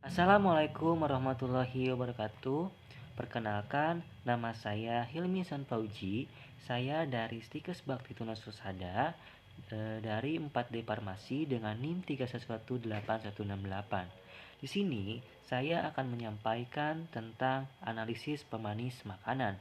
Assalamualaikum warahmatullahi wabarakatuh. Perkenalkan, nama saya Hilmi Sanfauji. Saya dari Stikes Bakti Tunas Husada dari 4D Farmasi dengan NIM 3118168. Di sini saya akan menyampaikan tentang analisis pemanis makanan.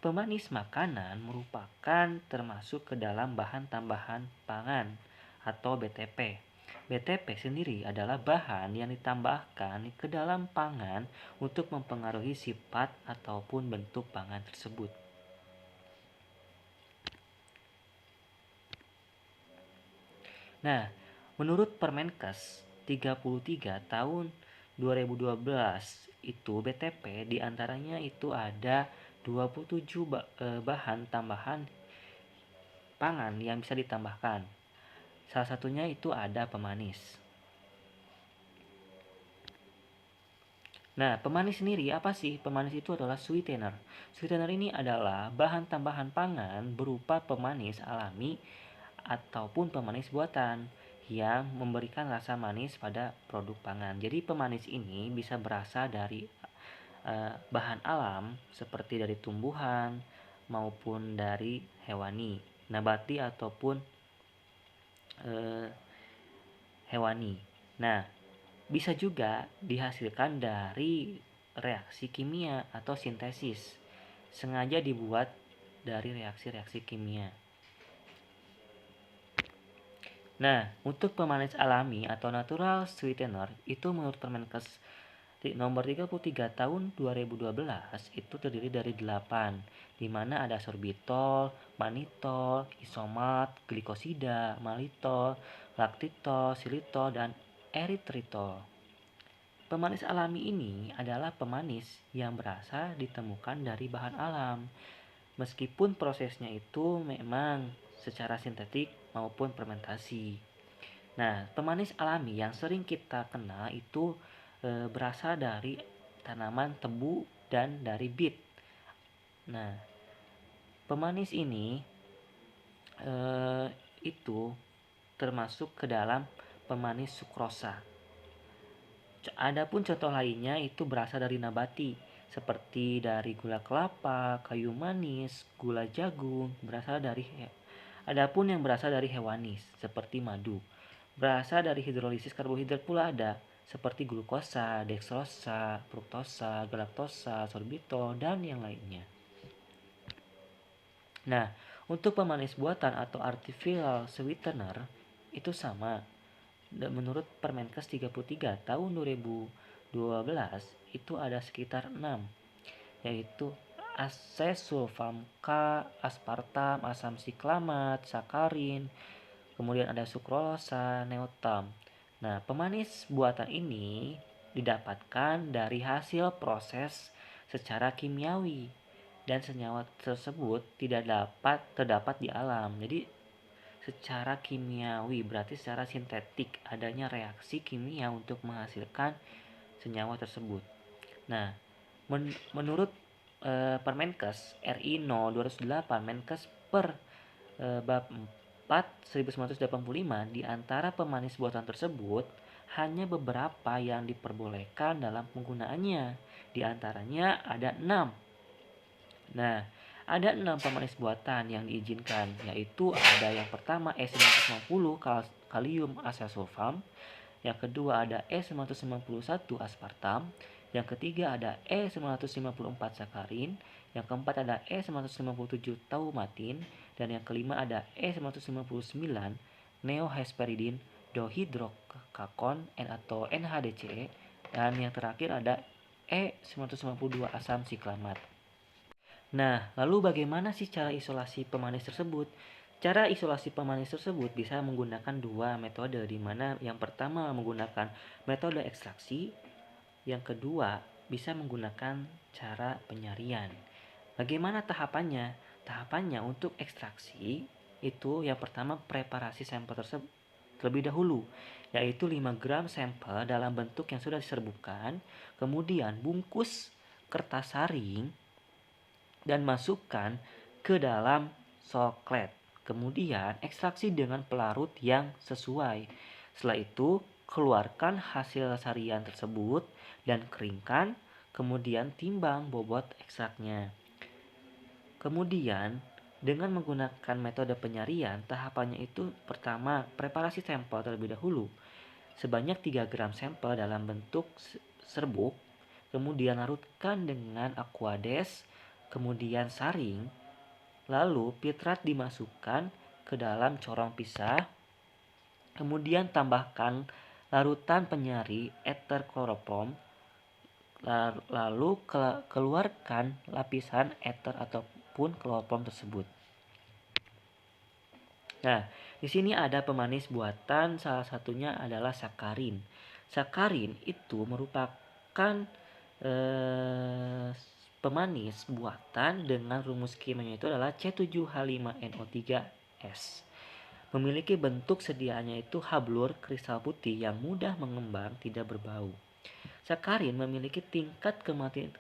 Pemanis makanan merupakan termasuk ke dalam bahan tambahan pangan atau BTP. BTP sendiri adalah bahan yang ditambahkan ke dalam pangan untuk mempengaruhi sifat ataupun bentuk pangan tersebut. Nah, menurut Permenkes 33 tahun 2012 itu BTP diantaranya itu ada 27 bahan tambahan pangan yang bisa ditambahkan. Salah satunya itu ada pemanis. Nah, pemanis sendiri apa sih? Pemanis itu adalah sweetener. Sweetener ini adalah bahan tambahan pangan berupa pemanis alami ataupun pemanis buatan yang memberikan rasa manis pada produk pangan. Jadi pemanis ini bisa berasal dari bahan alam seperti dari tumbuhan maupun dari hewani, nabati ataupun hewani. Nah, bisa juga dihasilkan dari reaksi kimia atau sintesis. Sengaja dibuat dari reaksi-reaksi kimia. Nah, untuk pemanis alami atau natural sweetener itu menurut Permenkes nomor 33 tahun 2012 itu terdiri dari 8, di mana ada sorbitol, manitol, isomat, glikosida, malitol, laktitol, silitol, dan eritritol. Pemanis alami ini adalah pemanis yang berasal ditemukan dari bahan alam, meskipun prosesnya itu memang secara sintetik maupun fermentasi. Nah, pemanis alami yang sering kita kenal itu berasal dari tanaman tebu dan dari bit. Nah, pemanis ini itu termasuk ke dalam pemanis sukrosa. Adapun contoh lainnya itu berasal dari nabati, seperti dari gula kelapa, kayu manis, gula jagung, adapun yang berasal dari hewanis, seperti madu. Berasal dari hidrolisis karbohidrat pula ada, seperti glukosa, deksosa, fruktosa, galaktosa, sorbitol, dan yang lainnya. Nah, untuk pemanis buatan atau artificial sweetener itu sama. Menurut Permenkes 33 tahun 2012 itu ada sekitar 6, yaitu asesulfam K, aspartam, asam siklamat, sakarin, kemudian ada sukrosa, neotam. Nah, pemanis buatan ini didapatkan dari hasil proses secara kimiawi dan senyawa tersebut tidak terdapat di alam. Jadi secara kimiawi berarti secara sintetik adanya reaksi kimia untuk menghasilkan senyawa tersebut. Nah, menurut Permenkes RI No 208 Menkes per bab 4 1985 di antara pemanis buatan tersebut hanya beberapa yang diperbolehkan dalam penggunaannya. Di antaranya ada 6. Nah, ada 6 pemanis buatan yang diizinkan, yaitu ada yang pertama E950 kalium asesulfam, yang kedua ada E991 aspartam, yang ketiga ada E954 sakarin, yang keempat ada E957 taumatin, dan yang kelima ada E959 neohesperidin dohidrokakon atau NHDCE, dan yang terakhir ada E992 asam siklamat. Nah, lalu bagaimana sih cara isolasi pemanis tersebut? Cara isolasi pemanis tersebut bisa menggunakan dua metode, di mana yang pertama menggunakan metode ekstraksi, yang kedua bisa menggunakan cara penyarian. Bagaimana tahapannya? Tahapannya untuk ekstraksi itu yang pertama preparasi sampel tersebut terlebih dahulu, yaitu 5 gram sampel dalam bentuk yang sudah diserbukan, kemudian bungkus kertas saring dan masukkan ke dalam soklet. Kemudian ekstraksi dengan pelarut yang sesuai. Setelah itu keluarkan hasil sarian tersebut dan keringkan, kemudian timbang bobot ekstraknya. Kemudian, dengan menggunakan metode penyarian, tahapannya itu pertama, preparasi sampel terlebih dahulu. Sebanyak 3 gram sampel dalam bentuk serbuk, kemudian larutkan dengan Aquades, kemudian saring, lalu pitrat dimasukkan ke dalam corong pisah, kemudian tambahkan larutan penyari ether kloroprom, lalu keluarkan lapisan ether ataupun kloroprom tersebut. Nah, di sini ada pemanis buatan, salah satunya adalah sakarin. Sakarin itu merupakan pemanis buatan dengan rumus kimianya itu adalah C7H5NO3S. Memiliki bentuk sediaannya itu hablur kristal putih yang mudah mengembang, tidak berbau. Sakarin memiliki tingkat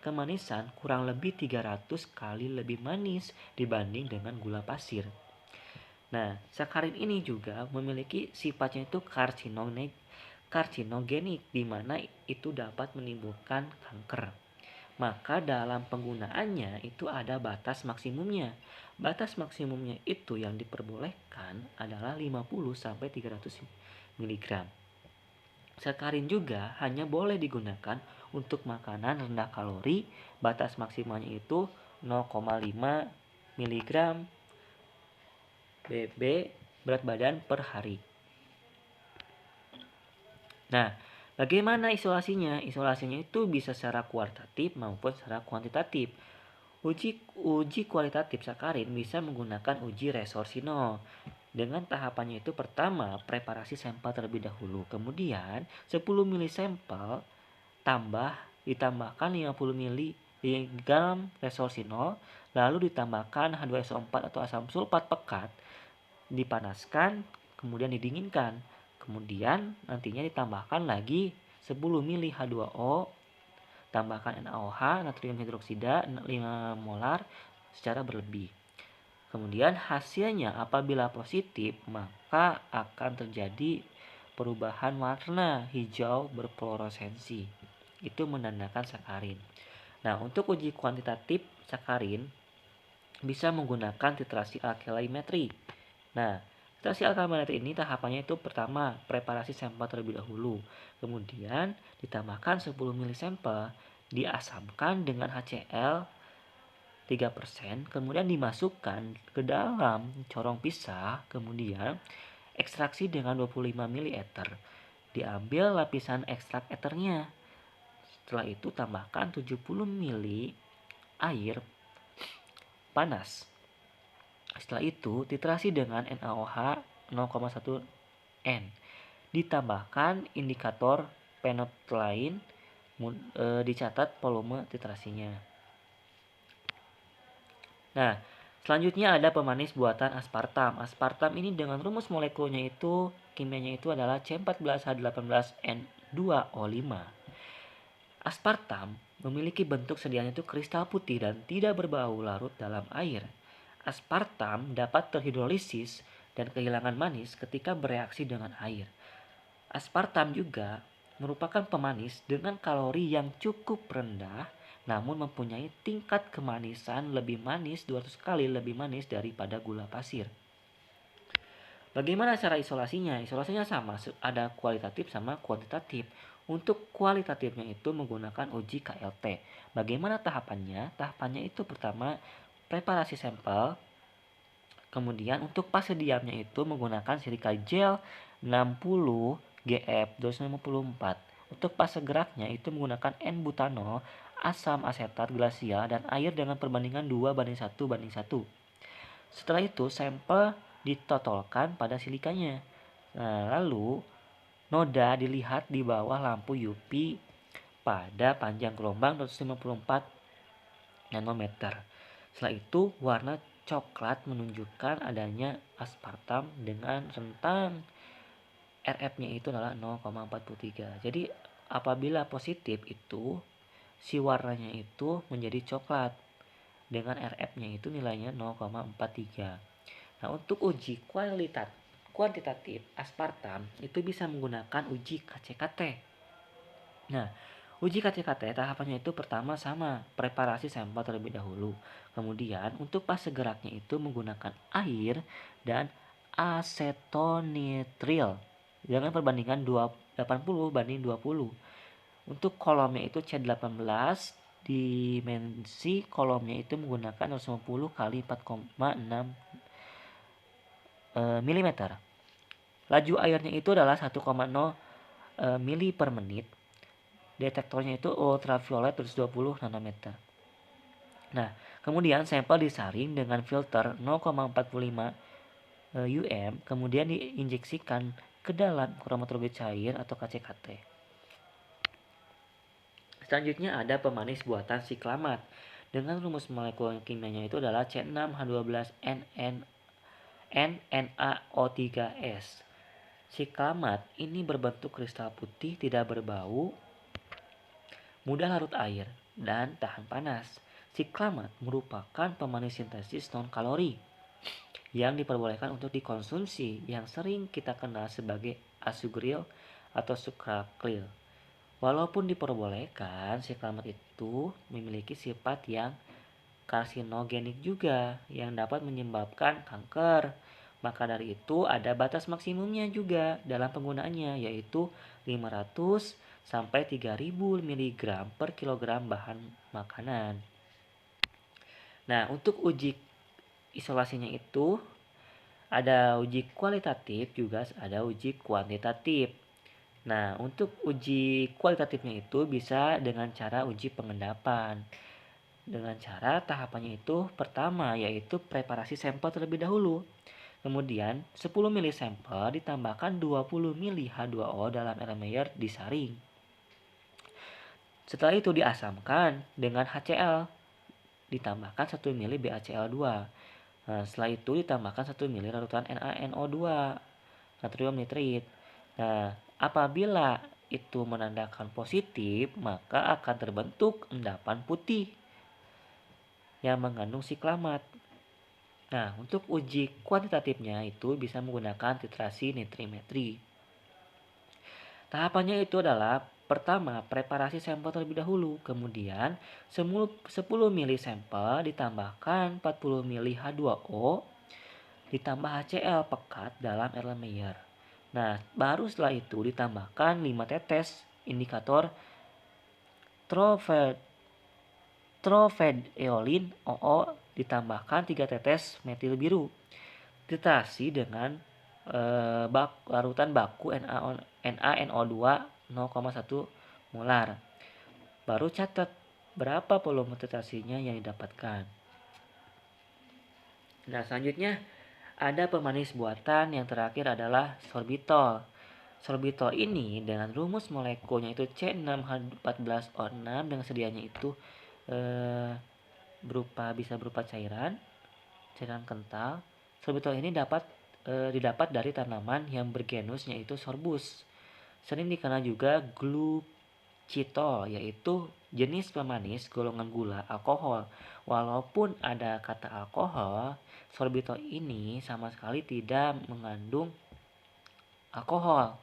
kemanisan kurang lebih 300 kali lebih manis dibanding dengan gula pasir. Nah, sakarin ini juga memiliki sifatnya itu karsinogenik, di mana itu dapat menimbulkan kanker. Maka dalam penggunaannya itu ada batas maksimumnya. Batas maksimumnya itu yang diperbolehkan adalah 50-300 mg. Sakarin juga hanya boleh digunakan untuk makanan rendah kalori. Batas maksimalnya itu 0,5 mg BB berat badan per hari. Nah, bagaimana isolasinya? Isolasinya itu bisa secara kualitatif maupun secara kuantitatif. Uji kualitatif sakarin bisa menggunakan uji resorsinol. Dengan tahapannya itu pertama, preparasi sampel terlebih dahulu. Kemudian 10 ml sampel ditambahkan 50 mg resorsinol, lalu ditambahkan H2SO4 atau asam sulfat pekat, dipanaskan, kemudian didinginkan. Kemudian nantinya ditambahkan lagi 10 ml H2O, tambahkan NaOH, natrium hidroksida 5 molar secara berlebih. Kemudian hasilnya apabila positif, maka akan terjadi perubahan warna hijau berfluoresensi. Itu menandakan sakarin. Nah, untuk uji kuantitatif sakarin bisa menggunakan titrasi alkalimetri. Nah, titrasi alkalimetri ini tahapannya itu pertama, preparasi sampel terlebih dahulu. Kemudian ditambahkan 10 ml sampel, diasamkan dengan HCl 3%, kemudian dimasukkan ke dalam corong pisah, kemudian ekstraksi dengan 25 ml ether. Diambil lapisan ekstrak ethernya. Setelah itu tambahkan 70 ml air panas. Setelah itu titrasi dengan NaOH 0,1 N. Ditambahkan indikator phenolphthalein, dicatat volume titrasinya. Nah, selanjutnya ada pemanis buatan aspartam. Aspartam ini dengan rumus molekulnya itu, kimianya itu adalah C14H18N2O5. Aspartam memiliki bentuk sedianya itu kristal putih dan tidak berbau larut dalam air. Aspartam dapat terhidrolisis dan kehilangan manis ketika bereaksi dengan air. Aspartam juga merupakan pemanis dengan kalori yang cukup rendah, namun mempunyai tingkat kemanisan lebih manis 200 kali lebih manis daripada gula pasir. Bagaimana cara isolasinya? Isolasinya sama, ada kualitatif sama kuantitatif. Untuk kualitatifnya itu menggunakan uji KLT. Bagaimana tahapannya? Tahapannya itu pertama, preparasi sampel. Kemudian untuk fase diamnya itu menggunakan silika gel 60 GF 254. Untuk fase geraknya itu menggunakan N-butanol, asam asetat glasial, dan air dengan perbandingan 2:1:1. Setelah itu sampel ditotolkan pada silikanya. Nah, lalu noda dilihat di bawah lampu UV pada panjang gelombang 254 nanometer. Setelah itu warna coklat menunjukkan adanya aspartam dengan rentang RF-nya itu adalah 0,43. Jadi apabila positif itu si warnanya itu menjadi coklat dengan RF-nya itu nilainya 0,43. Nah, untuk uji kuantitatif aspartam itu bisa menggunakan uji KCKT. Nah, uji KCKT tahapannya itu pertama sama, preparasi sampel terlebih dahulu. Kemudian untuk fase geraknya itu menggunakan air dan asetonitril dengan perbandingan 80 banding 20. Untuk kolomnya itu C18, dimensi kolomnya itu menggunakan 150 kali 4,6 mm. Laju airnya itu adalah 1,0 mili per menit. Detektornya itu ultraviolet 220 nanometer. Nah, kemudian sampel disaring dengan filter 0,45 kemudian diinjeksikan ke dalam kromatologi cair atau KCKT. Selanjutnya ada pemanis buatan siklamat dengan rumus molekul kimianya itu adalah C6H12NNaO3S. Siklamat ini berbentuk kristal putih, tidak berbau, mudah larut air, dan tahan panas. Siklamat merupakan pemanis sintesis non-kalori yang diperbolehkan untuk dikonsumsi, yang sering kita kenal sebagai asugril atau sucralkyl. Walaupun diperbolehkan, siklamat itu memiliki sifat yang karsinogenik juga yang dapat menyebabkan kanker. Maka dari itu ada batas maksimumnya juga dalam penggunaannya, yaitu 500 sampai 3000 mg per kilogram bahan makanan. Nah, untuk uji isolasinya itu ada uji kualitatif juga ada uji kuantitatif. Nah, untuk uji kualitatifnya itu bisa dengan cara uji pengendapan. Dengan cara tahapannya itu pertama yaitu preparasi sampel terlebih dahulu. Kemudian 10 mili sampel ditambahkan 20 mili H2O dalam Erlenmeyer disaring. Setelah itu diasamkan dengan HCl, ditambahkan 1 mili BaCl2. Nah, setelah itu ditambahkan 1 mili larutan NaNO2, natrium nitrit. Nah, apabila itu menandakan positif, maka akan terbentuk endapan putih yang mengandung siklamat. Nah, untuk uji kuantitatifnya itu bisa menggunakan titrasi nitrimetri. Tahapannya itu adalah pertama, preparasi sampel terlebih dahulu, kemudian 10 mili sampel ditambahkan 40 mili H2O ditambah HCl pekat dalam Erlenmeyer. Nah, baru setelah itu ditambahkan 5 tetes indikator trophedeolin OO ditambahkan 3 tetes metil biru. Titrasi dengan larutan baku NaNO2 0,1 molar. Baru catat berapa volume titrasinya yang didapatkan. Nah, selanjutnya ada pemanis buatan yang terakhir adalah sorbitol. Sorbitol ini dengan rumus molekulnya itu C6H14O6 dengan sedianya itu bisa berupa cairan kental. Sorbitol ini didapat dari tanaman yang bergenusnya itu sorbus. Sering dikenal juga glucitol, yaitu jenis pemanis golongan gula alkohol. Walaupun ada kata alkohol, sorbitol ini sama sekali tidak mengandung alkohol.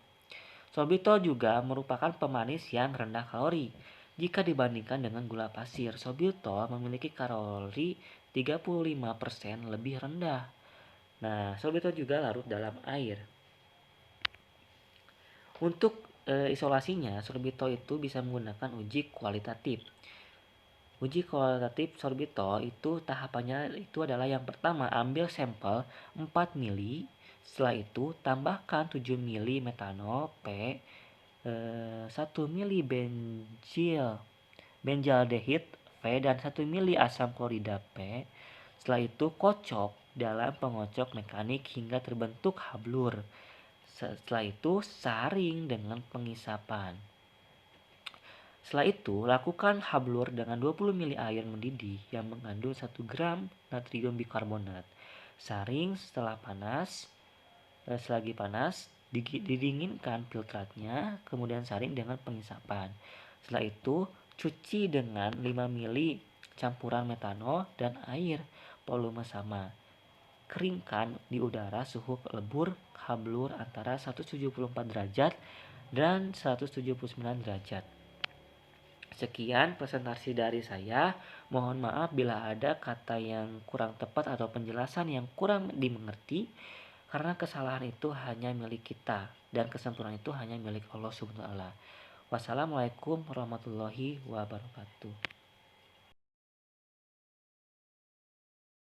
Sorbitol juga merupakan pemanis yang rendah kalori. Jika dibandingkan dengan gula pasir, sorbitol memiliki kalori 35% lebih rendah. Nah, sorbitol juga larut dalam air. Untuk isolasinya, sorbitol itu bisa menggunakan uji kualitatif. Uji kualitatif sorbitol itu tahapannya itu adalah yang pertama, ambil sampel 4 mili. Setelah itu tambahkan 7 mili metanol P, 1 mili benzaldehid V dan 1 mili asam klorida P. Setelah itu kocok dalam pengocok mekanik hingga terbentuk hablur. Setelah itu saring dengan pengisapan. Setelah itu lakukan hablur dengan 20 mili air mendidih yang mengandung 1 gram natrium bikarbonat. Saring setelah panas. Selagi panas, didinginkan filtratnya, kemudian saring dengan pengisapan. Setelah itu cuci dengan 5 mili campuran metanol dan air volume sama. keringkan di udara suhu lebur hablur antara 174 derajat dan 179 derajat. Sekian presentasi dari saya. Mohon maaf bila ada kata yang kurang tepat atau penjelasan yang kurang dimengerti, karena kesalahan itu hanya milik kita dan kesempurnaan itu hanya milik Allah Subhanahu wa taala. Wassalamualaikum warahmatullahi wabarakatuh.